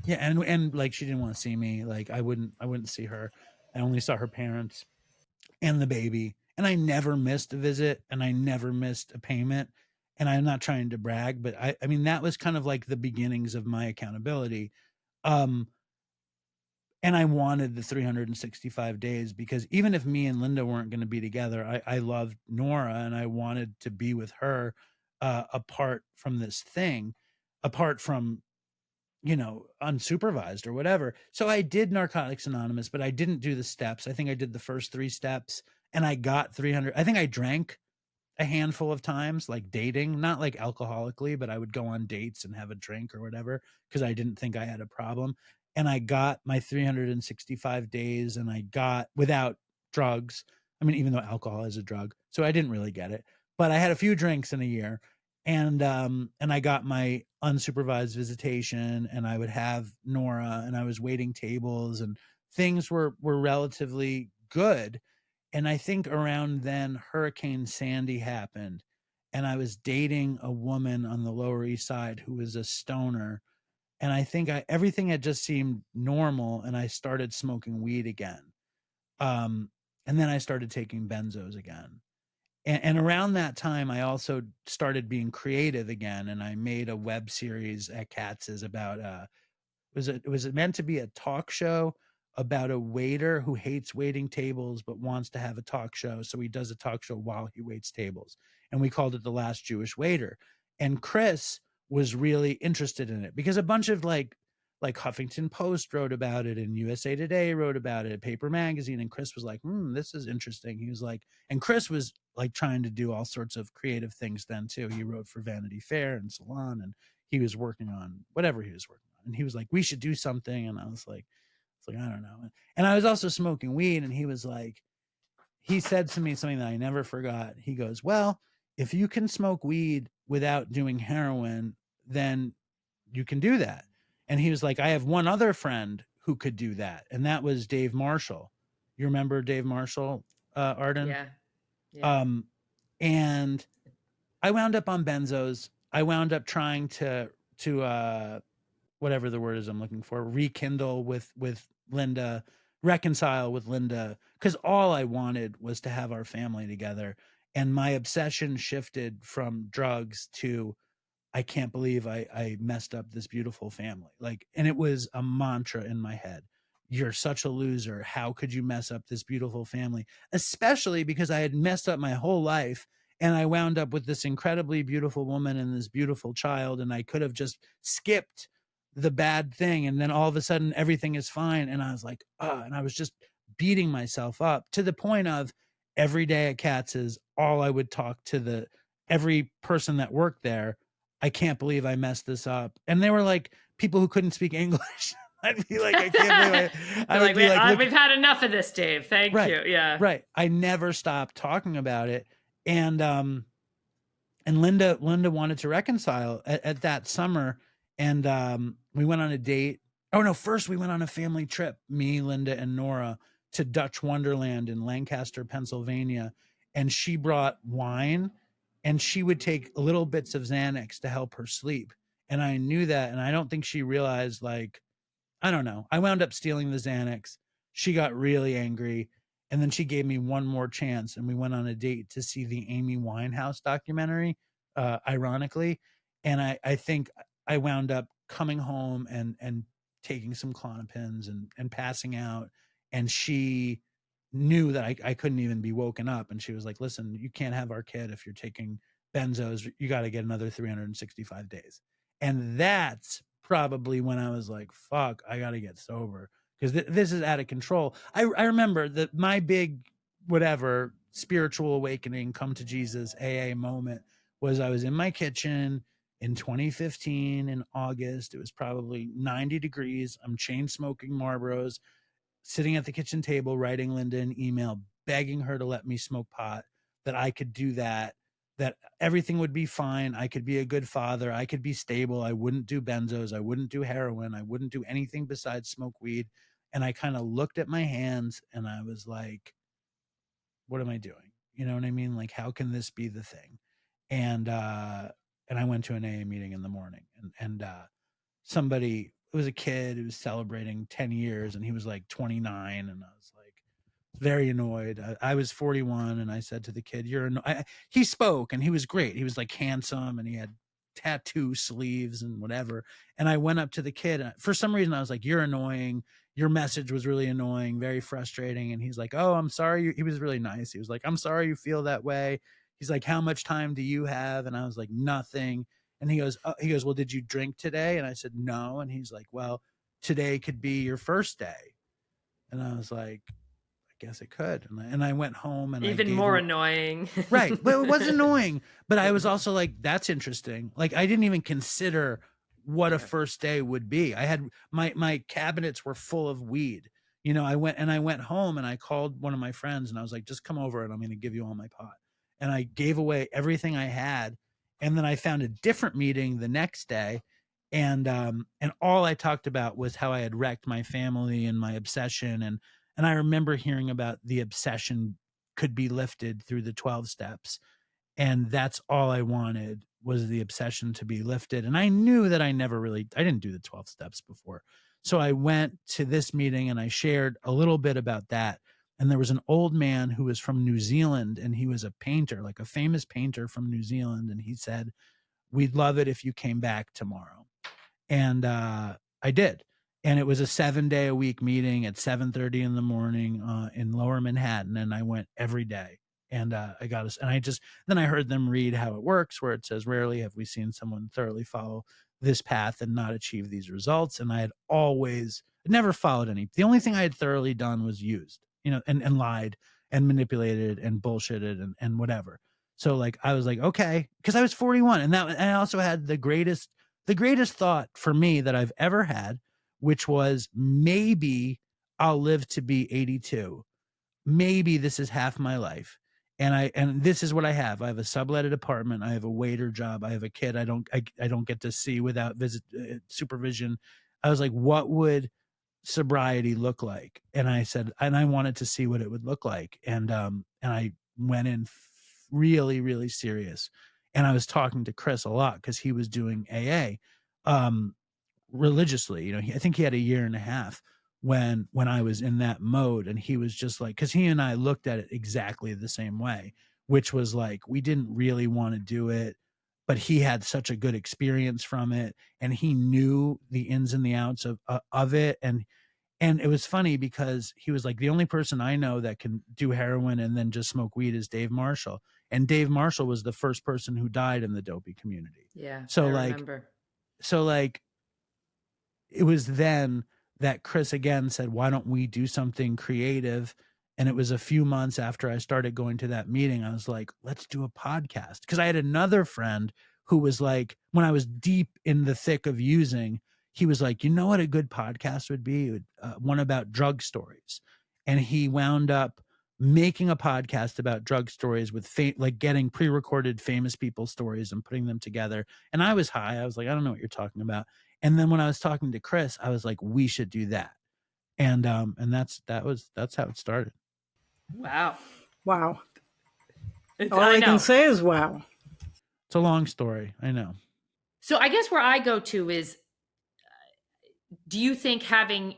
Yeah, and like she didn't want to see me. Like I wouldn't see her. I only saw her parents and the baby. And I never missed a visit and I never missed a payment. And I'm not trying to brag, but I mean that was kind of like the beginnings of my accountability. And I wanted the 365 days because even if me and Linda weren't going to be together, I loved Nora and I wanted to be with her apart from this thing, apart from, unsupervised or whatever. So I did Narcotics Anonymous, but I didn't do the steps. I think I did the first 3 steps and I got 300. I think I drank a handful of times, like dating, not like alcoholically, but I would go on dates and have a drink or whatever because I didn't think I had a problem. And I got my 365 days and I got without drugs. I mean, even though alcohol is a drug, so I didn't really get it, but I had a few drinks in a year. And I got my unsupervised visitation and I would have Nora and I was waiting tables and things were relatively good. And I think around then Hurricane Sandy happened and I was dating a woman on the Lower East Side who was a stoner. And I think everything had just seemed normal and I started smoking weed again. And then I started taking benzos again. And around that time, I also started being creative again. And I made a web series at Katz's about it was meant to be a talk show about a waiter who hates waiting tables but wants to have a talk show, so he does a talk show while he waits tables, and we called it The Last Jewish Waiter. And Chris was really interested in it because a bunch of like Huffington Post wrote about it and USA Today wrote about it, Paper Magazine, and Chris was like, this is interesting. He was like, and Chris was like trying to do all sorts of creative things then too. He wrote for Vanity Fair and Salon, and he was working on whatever he was working on. And he was like, we should do something. And I was like, I don't know. And I was also smoking weed. And he was like, he said to me something that I never forgot. He goes, well, if you can smoke weed without doing heroin, then you can do that. And he was like, I have one other friend who could do that. And that was Dave Marshall. You remember Dave Marshall, Arden? Yeah. And I wound up on benzos. I wound up trying to whatever the word is I'm looking for, rekindle with Linda, reconcile with Linda, because all I wanted was to have our family together. And my obsession shifted from drugs to, I can't believe I messed up this beautiful family. Like, and it was a mantra in my head. You're such a loser. How could you mess up this beautiful family? Especially because I had messed up my whole life and I wound up with this incredibly beautiful woman and this beautiful child. And I could have just skipped the bad thing. And then all of a sudden everything is fine. And I was like, and I was just beating myself up to the point of every day at Katz's, all I would talk to every person that worked there. I can't believe I messed this up. And they were like people who couldn't speak English. I'd be like, I can't believe I would be like, we've had enough of this, Dave. Thank you. Yeah. Right. I never stopped talking about it. And Linda wanted to reconcile at that summer. And we went on a date. Oh no, first we went on a family trip, me, Linda, and Nora, to Dutch Wonderland in Lancaster, Pennsylvania. And she brought wine and she would take little bits of Xanax to help her sleep. And I knew that. And I don't think she realized, like, I don't know. I wound up stealing the Xanax. She got really angry. And then she gave me one more chance. And we went on a date to see the Amy Winehouse documentary, ironically. And I think I wound up coming home and taking some Klonopins and passing out. And she knew that I couldn't even be woken up. And she was like, listen, you can't have our kid if you're taking benzos. You got to get another 365 days. And that's probably when I was like, fuck, I got to get sober because this is out of control. I remember that my big, whatever, spiritual awakening, come to Jesus AA moment was I was in my kitchen in 2015 in August. It was probably 90 degrees. I'm chain smoking Marlboros, sitting at the kitchen table, writing Linda an email, begging her to let me smoke pot, that I could do that, that everything would be fine. I could be a good father. I could be stable. I wouldn't do benzos. I wouldn't do heroin. I wouldn't do anything besides smoke weed. And I kind of looked at my hands and I was like, what am I doing? You know what I mean? Like, how can this be the thing? And I went to an AA meeting in the morning, and somebody, it was a kid who was celebrating 10 years, and he was like 29, and I was like very annoyed. I was 41, and I said to the kid, he spoke, and he was great. He was like handsome, and he had tattoo sleeves and whatever. And I went up to the kid, and for some reason I was like, you're annoying. Your message was really annoying, very frustrating. And he's like, oh, I'm sorry. He was really nice. He was like, I'm sorry you feel that way. He's like, how much time do you have? And I was like, nothing. And he goes, well, did you drink today? And I said, no. And he's like, well, today could be your first day. And I was like, I guess it could. And I went home and even more annoying. Right. But it was annoying. But I was also like, that's interesting. Like, I didn't even consider what a first day would be. I had my cabinets were full of weed. You know, I went home and I called one of my friends and I was like, just come over and I'm going to give you all my pot. And I gave away everything I had. And then I found a different meeting the next day. And all I talked about was how I had wrecked my family and my obsession. And I remember hearing about the obsession could be lifted through the 12 steps. And that's all I wanted, was the obsession to be lifted. And I knew that I didn't do the 12 steps before. So I went to this meeting and I shared a little bit about that. And there was an old man who was from New Zealand, and he was a painter, like a famous painter from New Zealand. And he said, we'd love it if you came back tomorrow. And I did. And it was a 7-day-a-week meeting at 7:30 in the morning in Lower Manhattan. And I went every day. And I got us. And then I heard them read how it works, where it says, rarely have we seen someone thoroughly follow this path and not achieve these results. And I had never followed any. The only thing I had thoroughly done was used, and lied and manipulated and bullshitted and whatever. So like, I was like, okay, because I was 41. And I also had the greatest thought for me that I've ever had, which was, maybe I'll live to be 82. Maybe this is half my life. And this is what I have. I have a subletted apartment. I have a waiter job. I have a kid I don't get to see without supervision. I was like, what would sobriety look like? And I said, and I wanted to see what it would look like. And I went in really, really serious. And I was talking to Chris a lot because he was doing AA religiously. I think he had a year and a half when I was in that mode. And he was just like, because he and I looked at it exactly the same way, which was like, we didn't really want to do it, but he had such a good experience from it, and he knew the ins and the outs of it. And it was funny because he was like, the only person I know that can do heroin and then just smoke weed is Dave Marshall. And Dave Marshall was the first person who died in the Dopey community. Yeah. So I remember. It was then that Chris again said, why don't we do something creative? And it was a few months after I started going to that meeting, I was like, let's do a podcast. Because I had another friend who was like, when I was deep in the thick of using, he was like, you know what a good podcast would be? One about drug stories. And he wound up making a podcast about drug stories with like getting pre-recorded famous people's stories and putting them together. And I was high. I was like, I don't know what you're talking about. And then when I was talking to Chris, I was like, we should do that. And that's how it started. Wow. All I can say is wow. It's a long story. I know. So I guess where I go to is, do you think having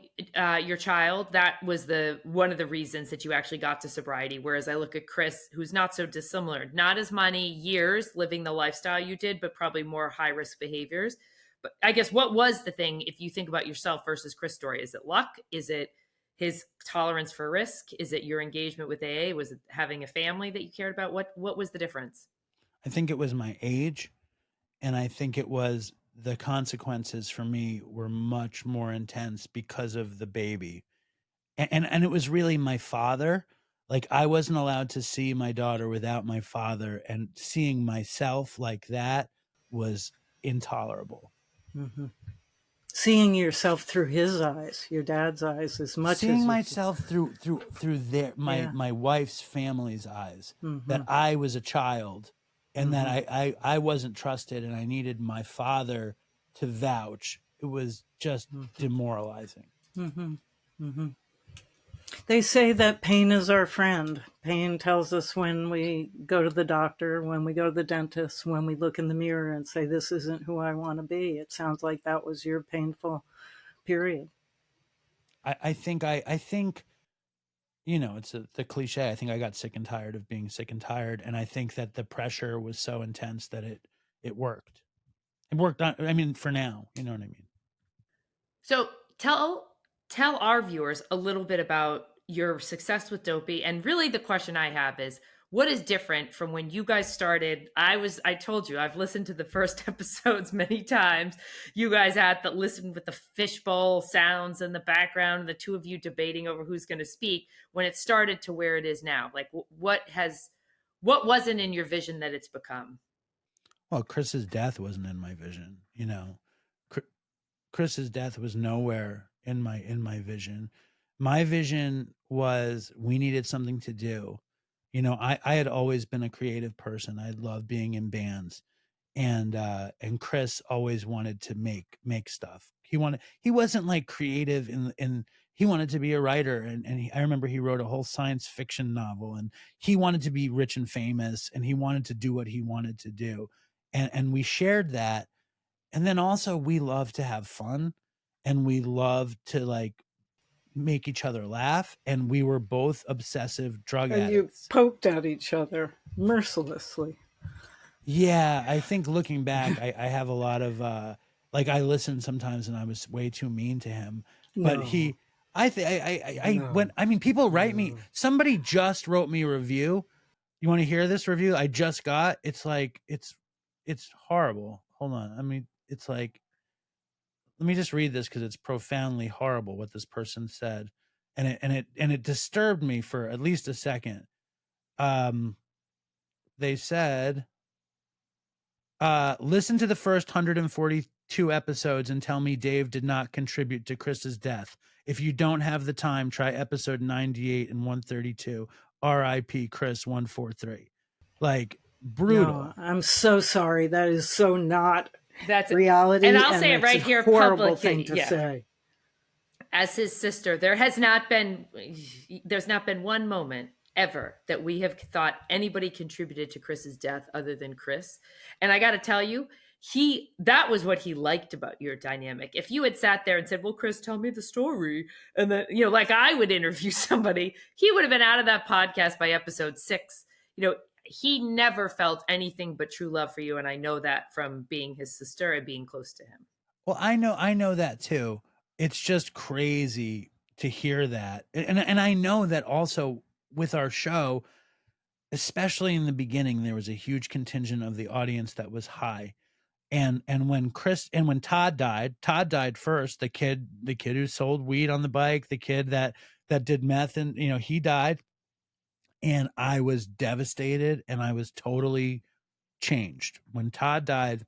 your child, that was one of the reasons that you actually got to sobriety? Whereas I look at Chris, who's not so dissimilar, not as many years living the lifestyle you did, but probably more high risk behaviors. But I guess, what was the thing, if you think about yourself versus Chris' story? Is it luck? Is it his tolerance for risk? Is it your engagement with AA? Was it having a family that you cared about? What was the difference? I think it was my age. And I think it was the consequences for me were much more intense because of the baby. And it was really my father. Like, I wasn't allowed to see my daughter without my father, and seeing myself like that was intolerable. Mm-hmm. Seeing yourself through his eyes, your dad's eyes, as much Seeing as you myself through my wife's family's eyes, Mm-hmm. that I was a child, and Mm-hmm. that I wasn't trusted, and I needed my father to vouch. It was just demoralizing. Mm-hmm. Mm-hmm. They say that pain is our friend. Pain tells us when we go to the doctor, when we go to the dentist, when we look in the mirror and say, this isn't who I want to be. It sounds like that was your painful period. I think, you know, it's the cliche. I think I got sick and tired of being sick and tired. And I think that the pressure was so intense that it worked. It worked on, I mean, for now, you know what I mean? So tell our viewers a little bit about your success with Dopey. And really the question I have is, what is different from when you guys started? I told you, I've listened to the first episodes many times. You guys had that listened with the fishbowl sounds in the background, the two of you debating over who's going to speak, when it started to where it is now. Like, what wasn't in your vision that it's become? Well, Chris's death wasn't in my vision, you know. Chris's death was nowhere in my vision. My vision was we needed something to do. You know, I had always been a creative person. I loved being in bands. And Chris always wanted to make stuff. He wasn't like creative in he wanted to be a writer, and I remember he wrote a whole science fiction novel, and he wanted to be rich and famous, and he wanted to do what he wanted to do. And we shared that. And then also we love to have fun, and we love to like make each other laugh, and we were both obsessive drug And you addicts. poked at each other mercilessly. Yeah, I think looking back, I have a lot of like, I listen sometimes and I was way too mean to him. But No. I think when, I mean, people write me, somebody just wrote me a review. You want to hear this review I just got? It's like it's horrible. Hold on. I mean, it's like, let me just read this because it's profoundly horrible what this person said. And it disturbed me for at least a second. They said, listen to the first 142 episodes and tell me Dave did not contribute to Chris's death. If you don't have the time, try episode 98 and 132. R.I.P. Chris 143. Like, brutal. No, I'm so sorry. That is so not That's reality. and I'll say it right here, horrible publicly. thing to say. As his sister, there's not been one moment ever that we have thought anybody contributed to Chris's death other than Chris. And I got to tell you, that was what he liked about your dynamic. If you had sat there and said, well, Chris, tell me the story, and then, you know, like I would interview somebody, he would have been out of that podcast by episode 6. You know, he never felt anything but true love for you. And I know that from being his sister and being close to him. Well, I know that too. It's just crazy to hear that. And I know that also with our show, especially in the beginning, there was a huge contingent of the audience that was high. And when Todd died first, the kid who sold weed on the bike, the kid that did meth, and, you know, he died. And I was devastated, and I was totally changed. When Todd died,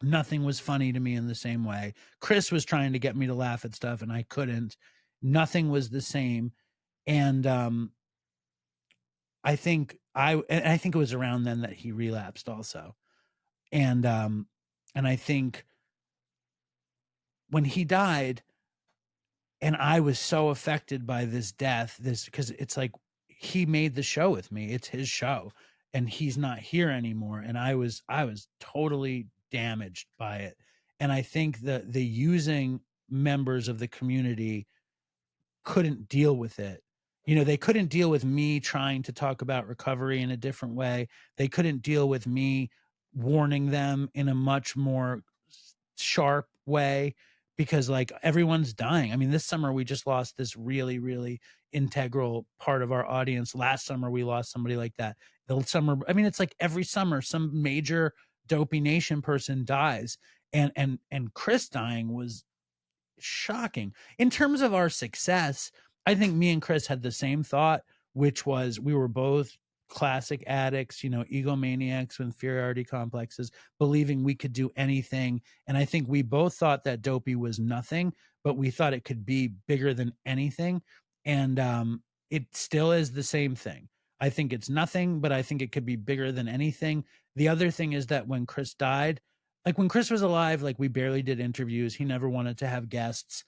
nothing was funny to me in the same way. Chris was trying to get me to laugh at stuff, and I couldn't. Nothing was the same. And I think it was around then that he relapsed also. And I think when he died, and I was so affected by this death, because it's like, he made the show with me. It's his show, and he's not here anymore. And I was totally damaged by it. And I think the using members of the community couldn't deal with it. You know, they couldn't deal with me trying to talk about recovery in a different way. They couldn't deal with me warning them in a much more sharp way, because like, everyone's dying. I mean, this summer we just lost this really, really integral part of our audience. Last summer we lost somebody like that. The summer, I mean, it's like every summer some major Dopey Nation person dies. And Chris dying was shocking. In terms of our success, I think me and Chris had the same thought, which was we were both classic addicts, egomaniacs with inferiority complexes, believing we could do anything. And I think we both thought that Dopey was nothing, but we thought it could be bigger than anything. And it still is the same thing. I think it's nothing, but I think it could be bigger than anything. The other thing is that when Chris died, like when Chris was alive, like we barely did interviews. He never wanted to have guests,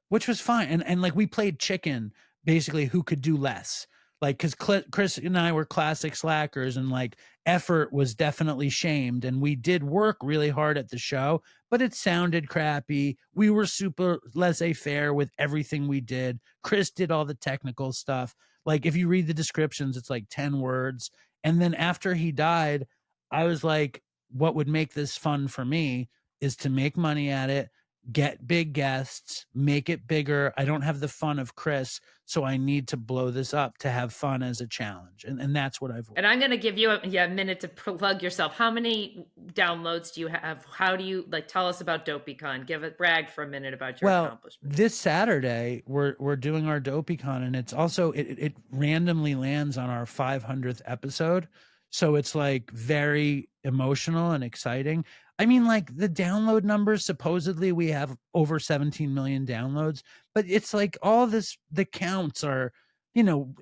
which was fine. And like we played chicken, basically who could do less. Like, cause Chris and I were classic slackers, and like effort was definitely shamed. And we did work really hard at the show, but it sounded crappy. We were super laissez-faire with everything we did. Chris did all the technical stuff. Like if you read the descriptions, it's like 10 words. And then after he died, I was like, what would make this fun for me is to make money at it, get big guests, make it bigger. I don't have the fun of Chris, so I need to blow this up to have fun as a challenge. And that's what I've learned. And I'm going to give you a minute to plug yourself. How many downloads do you have? How do you tell us about DopeyCon? Brag for a minute about your accomplishments. This Saturday we're doing our DopeyCon, and it's also it randomly lands on our 500th episode. So it's like very emotional and exciting. I mean, like the download numbers, supposedly we have over 17 million downloads, but it's like all this, the counts are,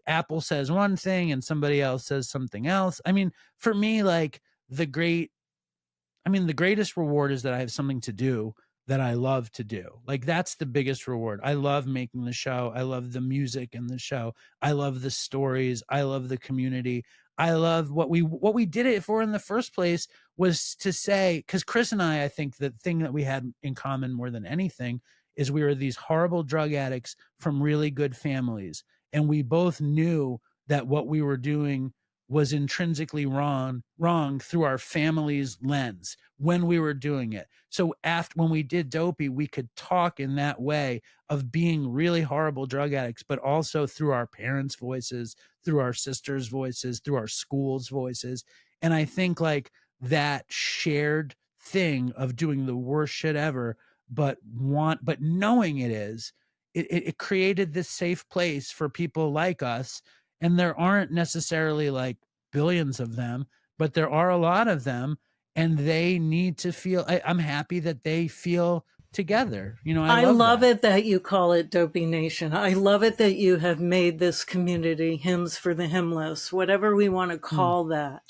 Apple says one thing and somebody else says something else. I mean, for me, like the greatest reward is that I have something to do that I love to do. Like that's the biggest reward. I love making the show. I love the music in the show. I love the stories. I love the community. I love what we did it for in the first place was to say, because Chris and I think the thing that we had in common more than anything is we were these horrible drug addicts from really good families. And we both knew that what we were doing was intrinsically wrong through our family's lens when we were doing it. So when we did Dopey, we could talk in that way of being really horrible drug addicts, but also through our parents' voices, through our sisters' voices, through our school's voices. And I think like that shared thing of doing the worst shit ever, but knowing it created this safe place for people like us. And there aren't necessarily like billions of them, but there are a lot of them, and they need to feel, I'm happy that they feel together. I love it that you call it Dopey Nation. I love it that you have made this community Hymns for the Hymnless, whatever we want to call that.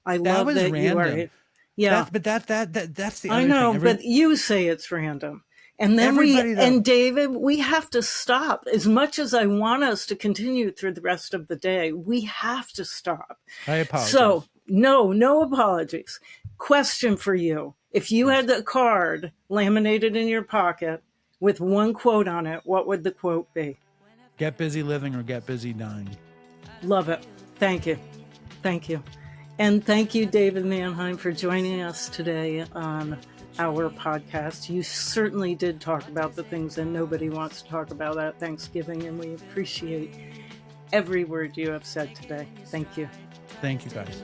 I love that random. You are. Yeah. That's the other I know, thing. but you say it's random. And then and David, we have to stop. As much as I want us to continue through the rest of the day, we have to stop. I apologize. So, no apologies. Question for you. If you had a card laminated in your pocket with one quote on it, what would the quote be? Get busy living or get busy dying. Love it. Thank you. Thank you. And thank you, David Manheim, for joining us today on our podcast. You certainly did talk about the things that nobody wants to talk about at Thanksgiving, and we appreciate every word you have said today. Thank you. Thank you, guys.